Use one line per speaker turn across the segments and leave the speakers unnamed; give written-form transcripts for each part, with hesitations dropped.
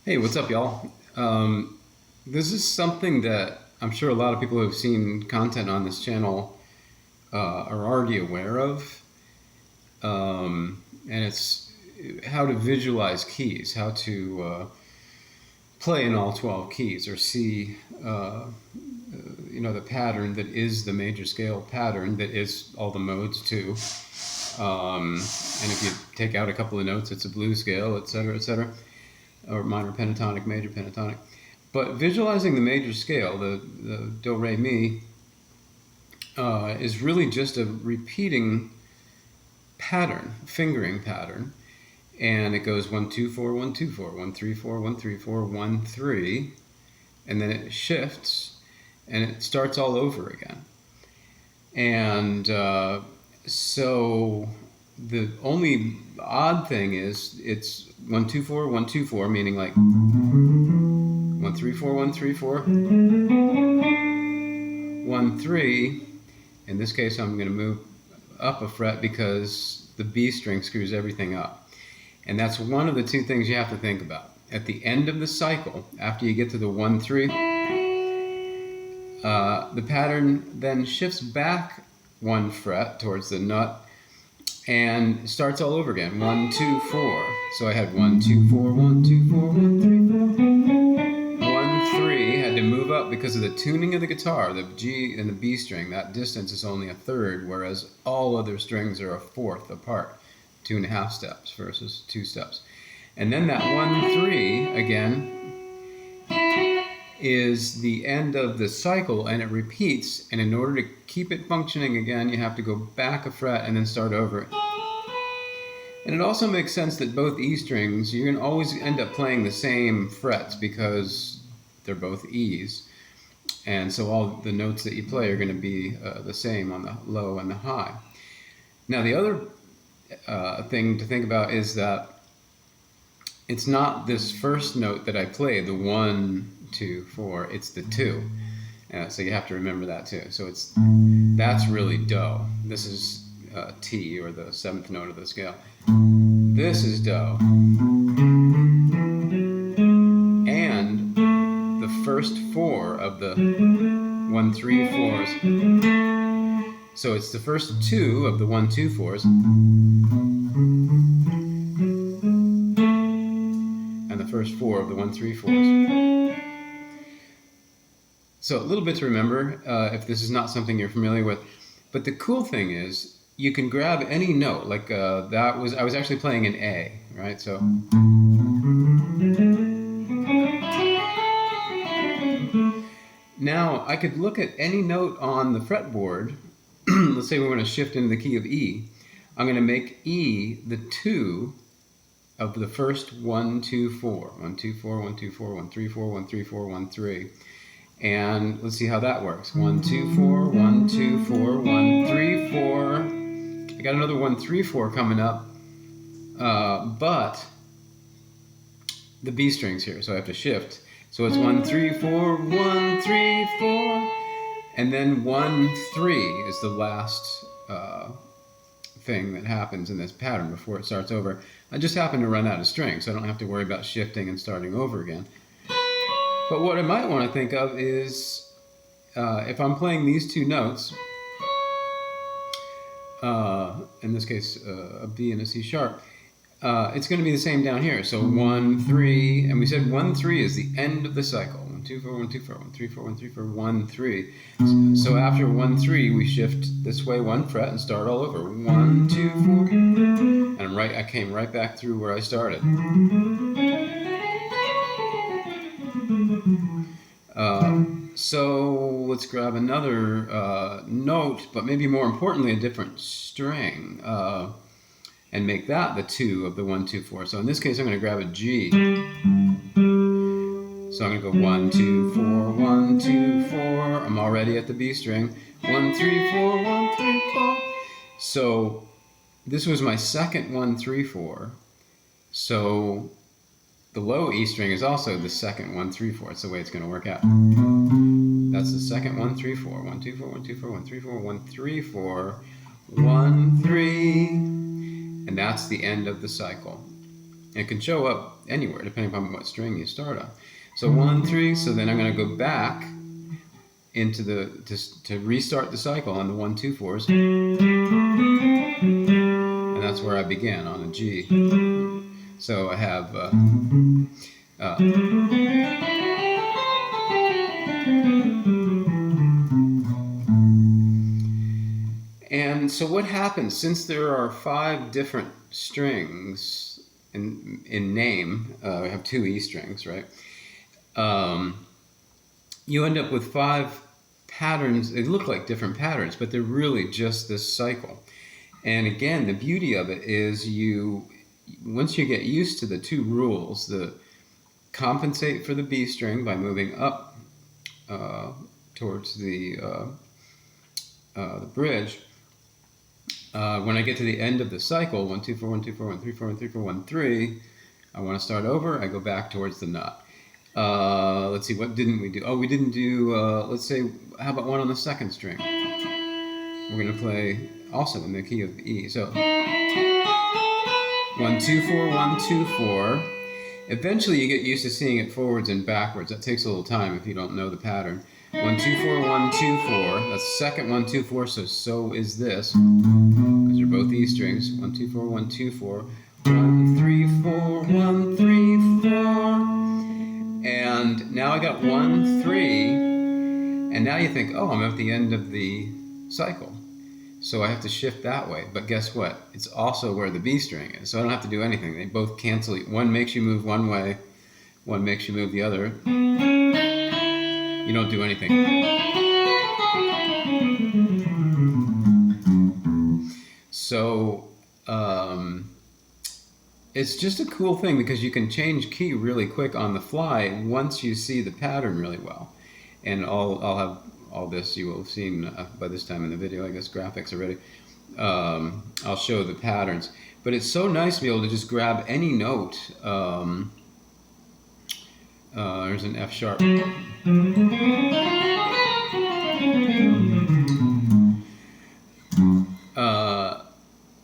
Hey, what's up, y'all? This is something that I'm sure a lot of people who have seen content on this channel are already aware of, and it's how to visualize keys, how to play in all 12 keys, or see, the pattern that is the major scale pattern that is all the modes too. And if you take out a couple of notes, it's a blues scale, etc., etc., or minor pentatonic, major pentatonic. But visualizing the major scale, the do, re, mi, is really just a repeating pattern, fingering pattern. And it goes 1, 2, 4, 1, 2, 4, 1, 3, 4, 1, 3, 4, 1, 3. And then it shifts and it starts all over again. And so the only odd thing is it's 1, 2, 4, 1, 2, 4, meaning like 1, 3, 4, 1, 3, 4, 1, 3. In this case, I'm going to move up a fret because the B string screws everything up. And that's one of the two things you have to think about. At the end of the cycle, after you get to the 1, 3, the pattern then shifts back one fret towards the nut and starts all over again. 1, 2, 4. So I had 1, 2, 4, 1, 2, 4, 1, 3, 4. 1, 3 had to move up because of the tuning of the guitar. The G and the B string, that distance is only a third, whereas all other strings are a fourth apart. 2.5 steps versus 2 steps. And then that 1, 3 again is the end of the cycle, and it repeats, and in order to keep it functioning again, you have to go back a fret and then start over. And it also makes sense that both E strings, you're going to always end up playing the same frets because they're both E's. And so all the notes that you play are going to be the same on the low and the high. Now the other thing to think about is that it's not this first note that I play, the 1, 2, 4, it's the 2. So you have to remember that too. So that's really do. This is T, or the 7th note of the scale. This is do. And the first 4 of the 1, 3, 4s. So it's the first 2 of the 1, 2, 4s. And the first 4 of the 1, 3, 4s. So a little bit to remember if this is not something you're familiar with. But the cool thing is you can grab any note. Like I was actually playing an A, right? So now I could look at any note on the fretboard. Let's say we want to shift into the key of E. I'm going to make E the 2 of the first 1, 2, 4. 1, 2, 4, 1, 2, 4, 1, 3, 4, 1, 3, 4, 1, 3. And let's see how that works. 1, 2, 4, 1, 2, 4, 1, 3, 4. I got another 1, 3, 4 coming up, but the B string's here, so I have to shift. So it's 1, 3, 4, 1, 3, 4, and then 1, 3 is the last thing that happens in this pattern before it starts over. I just happen to run out of strings, so I don't have to worry about shifting and starting over again. But what I might want to think of is if I'm playing these two notes, in this case a B and a C sharp, it's going to be the same down here. So 1, 3, and we said 1, 3 is the end of the cycle. 1, 2, 4, 1, 2, 4, 1, 3, 4, 1, 3, 4, 1, 3. So after 1, 3, we shift this way one fret and start all over. 1, 2, 4, and I came right back through where I started. So let's grab another note, but maybe more importantly a different string, and make that the 2 of the 1, 2, 4. So in this case I'm going to grab a G. So I'm going to go 1, 2, 4, 1, 2, 4. I'm already at the B string. 1, 3, 4, 1, 3, 4. So this was my second 1, 3, 4. So the low E string is also the second 1, 3, 4. It's the way it's going to work out. That's the second 1, 3, 4. 1, 2, 4, 1, 2, 4, 1, 3, 4, 1, 3, 4, 1, 3. And that's the end of the cycle. It can show up anywhere depending upon what string you start on. So 1, 3. So then I'm going to go back into the to restart the cycle on the 1, 2, 4s, and that's where I began on a G. So I have and so what happens, since there are 5 different strings in name, we have 2 E strings, right? You end up with 5 patterns. They look like different patterns, but they're really just this cycle. And again, the beauty of it is once you get used to the 2 rules, the compensate for the B string by moving up towards the bridge. When I get to the end of the cycle, 1, 2, 4, 1, 2, 4, 1, 3, 4, 1, 3, 4, 1, 3, I want to start over. I go back towards the nut. Let's see, what didn't we do? Oh, we didn't do, let's say, how about 1 on the 2nd string? We're going to play also in the key of E. So 1, 2, 4, 1, 2, 4. Eventually you get used to seeing it forwards and backwards. That takes a little time if you don't know the pattern. 1, 2, 4, 1, 2, 4. That's second 1, 2, 4, so is this. Because they're both E strings. 1, 2, 4, 1, 2, 4. 1, 3, 4, 1, 3, 4. And now I got 1, 3. And now you think, oh, I'm at the end of the cycle. So I have to shift that way. But guess what? It's also where the B string is. So I don't have to do anything. They both cancel. One makes you move one way. One makes you move the other. You don't do anything. So it's just a cool thing because you can change key really quick on the fly once you see the pattern really well. And I'll have all this you will have seen by this time in the video, I guess, graphics already. I'll show the patterns. But it's so nice to be able to just grab any note. There's an F sharp.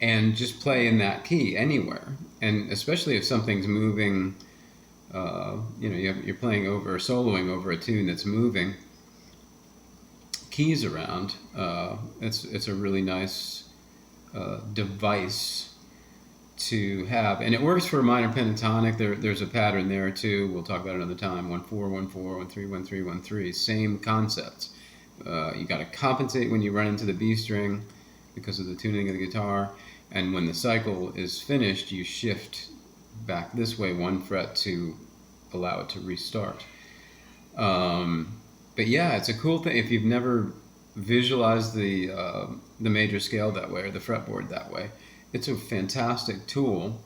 And just play in that key anywhere. And especially if something's moving, you're playing over, soloing over a tune that's moving keys around. It's a really nice device to have, and it works for a minor pentatonic. There's a pattern there too. We'll talk about it another time. 1, 4, 1, 4, 1, 3, 1, 3, 1, 3. Same concepts. You got to compensate when you run into the B string because of the tuning of the guitar, and when the cycle is finished, you shift back this way 1 fret to allow it to restart. But yeah, it's a cool thing. If you've never visualized the major scale that way or the fretboard that way, it's a fantastic tool.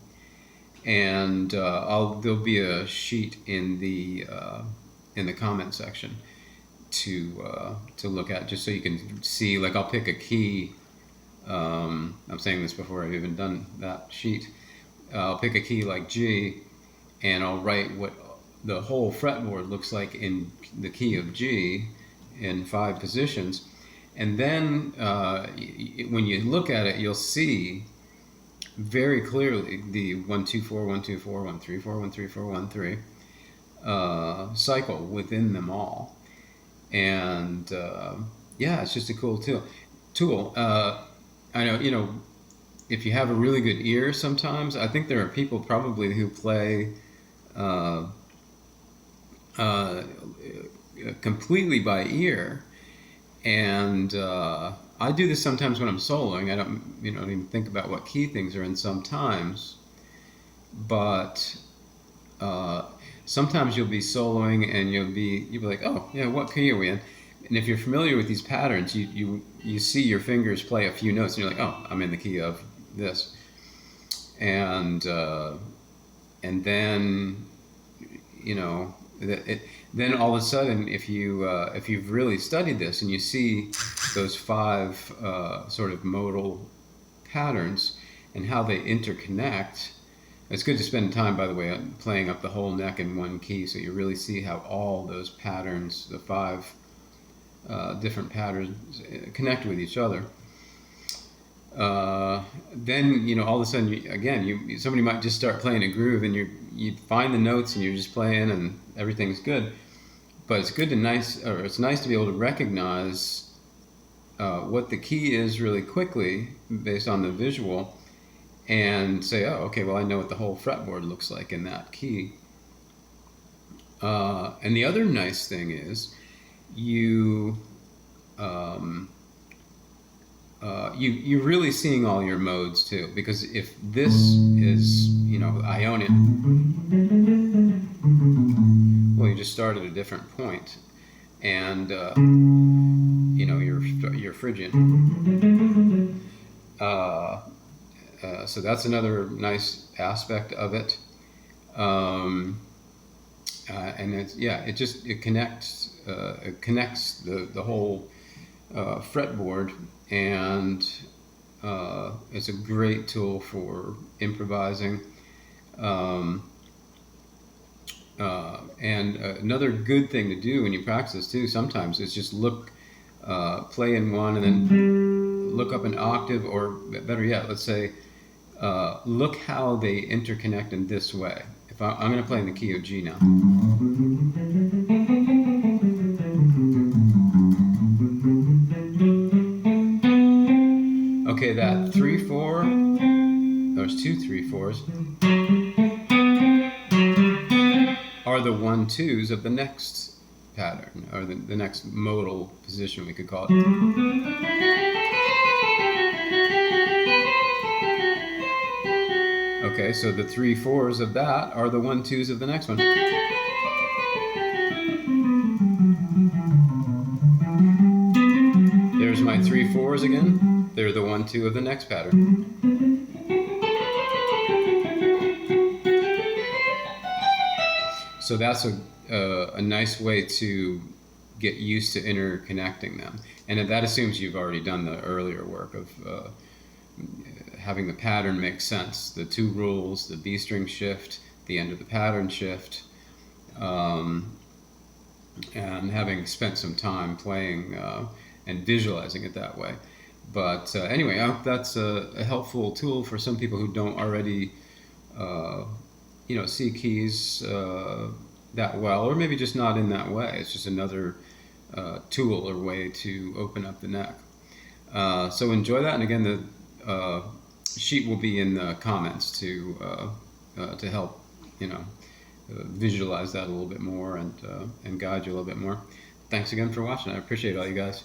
And there'll be a sheet in the comment section to look at, just so you can see. Like, I'll pick a key. I'm saying this before I've even done that sheet. I'll pick a key like G, and I'll write what the whole fretboard looks like in the key of G in 5 positions. And then when you look at it, you'll see very clearly the 1, 2, 4, 1, 2, 4, 1, 3, 4, 1, 3, 4, 1, 3 cycle within them all. And yeah, it's just a cool tool. I know, if you have a really good ear sometimes, I think there are people probably who play completely by ear. And I do this sometimes when I'm soloing. I don't even think about what key things are in sometimes. But sometimes you'll be soloing and you'll be like, oh, yeah, what key are we in? And if you're familiar with these patterns, you see your fingers play a few notes, and you're like, oh, I'm in the key of this. And then, then all of a sudden, if you've really studied this and you see those 5 sort of modal patterns and how they interconnect, it's good to spend time, by the way, playing up the whole neck in one key, so you really see how all those patterns, the 5 different patterns, connect with each other. Then all of a sudden, somebody might just start playing a groove, and you find the notes, and you're just playing, and everything's good. But it's nice to be able to recognize what the key is really quickly based on the visual, and say, oh, okay, well, I know what the whole fretboard looks like in that key. And the other nice thing is you you're really seeing all your modes too, because if this is Ionic, well, you just start at a different point, and you're Phrygian. So that's another nice aspect of it. And it connects the whole fretboard, and it's a great tool for improvising. And another good thing to do when you practice too sometimes is just play in one and then look up an octave, or better yet, let's say, look how they interconnect in this way. If I'm going to play in the key of G now. Okay, that 3/4, there's 2 3/4s, are the 1/2s of the next pattern, or the next modal position, we could call it. Okay, so the 3/4s of that are the 1/2s of the next one. There's my 3/4s again. They're the 1/2 of the next pattern. So that's a nice way to get used to interconnecting them. And that assumes you've already done the earlier work of having the pattern make sense. The 2 rules, the B string shift, the end of the pattern shift, and having spent some time playing and visualizing it that way. But anyway, I hope that's a helpful tool for some people who don't already see keys that well, or maybe just not in that way. It's just another tool or way to open up the neck. So enjoy that, and again, the sheet will be in the comments to help visualize that a little bit more, and guide you a little bit more. Thanks again for watching. I appreciate all you guys.